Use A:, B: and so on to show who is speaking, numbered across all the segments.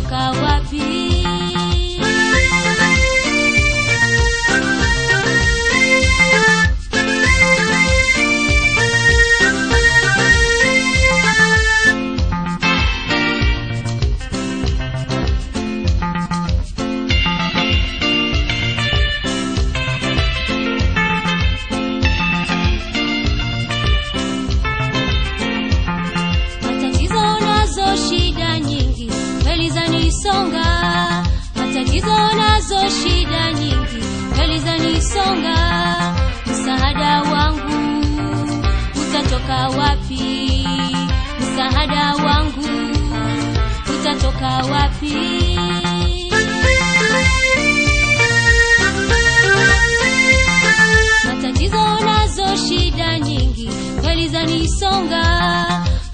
A: utatoka wapi? Matatizo nazo shida nyingi kweli zanisonga, msaada wangu utatoka wapi? Msaada wangu utatoka wapi? Matatizo nazo shida nyingi kweli zanisonga,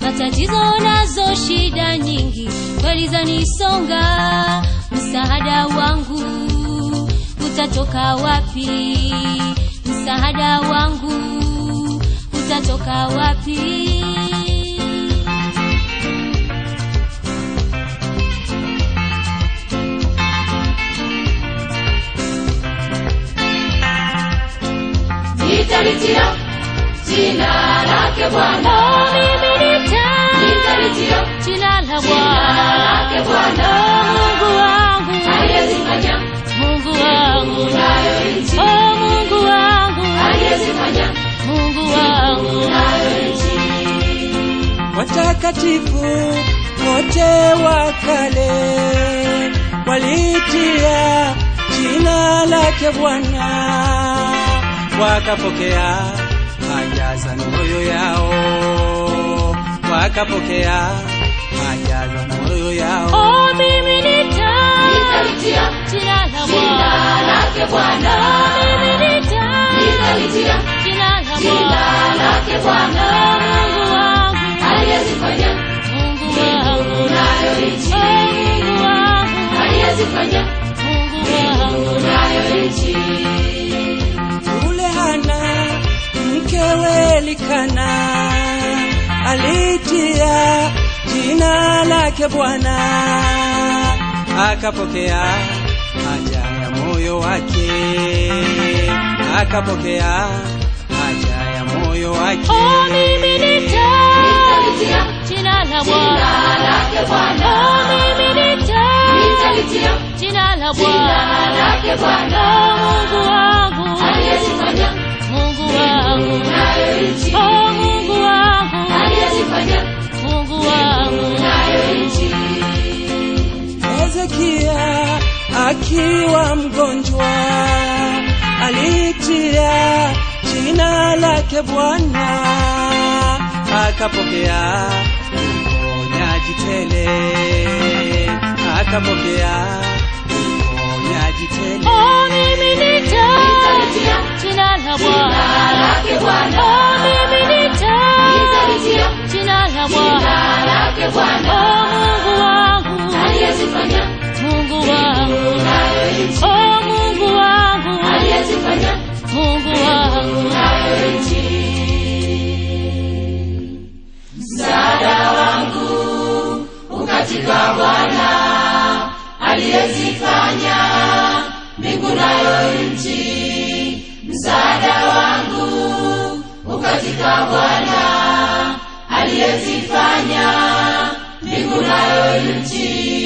A: matatizo nazo shida nyingi kweli zanisonga, msaada wangu utatoka wapi? Msaada wangu utatoka wapi?
B: Nitalitia jina lake Bwana,
A: mimi nitalitia jina la Bwana. Mungu wangu
B: aliyezifanya,
A: Mungu wangu
B: nayo nchi,
A: Mungu wangu
B: aliyezifanya,
A: Mungu wangu
B: nayo nchi.
C: Watakatifu wote wa kale walitia jina lake Bwana, wakapokea haja za mioyo yao, wakapokea haja za mioyo yao.
A: Mimi nitalitia jina
B: lake Bwana,
A: mimi
B: nitalitia
A: jina
B: lake Bwana.
A: Mungu wangu
B: aliyezifanya,
A: Mungu wangu
B: nayo nchi,
A: Mungu wangu
B: aliyezifanya,
A: Mungu wangu
B: nayo nchi.
C: Yule Hana mkewe Elikana alitia jina lake Bwana, akapokea haja ya moyo wake, akapokea haja ya moyo wake.
A: Mimi nitalitia jina
B: lake Bwana,
A: mimi
B: nitalitia
A: jina
B: lake Bwana.
A: Mungu wangu
B: aliyezifanya,
A: Mungu wangu
B: nayo nchi,
A: Mungu wangu
B: aliyezifanya,
A: Mungu wangu
B: nayo nchi.
C: Hezekia akiwa mgonjwa alitia jina lake Bwana, akapokea uponyaji tele, akapokea uponyaji tele.
A: Mimi nitalitia jina
B: lake Bwana,
A: mimi
B: nitalitia
A: jina
B: lake Bwana.
A: Mungu wangu
B: aliyezifanya,
A: Mungu wangu
B: nayo nchi,
A: Mungu wangu
B: aliyezifanya,
A: Mungu wangu
B: nayo nchi. Msaada wangu ukatika Bwana, aliyezifanya mbingu nayo nchi. Msaada wangu ukatika Bwana, aliyezifanya mbingu nayo nchi.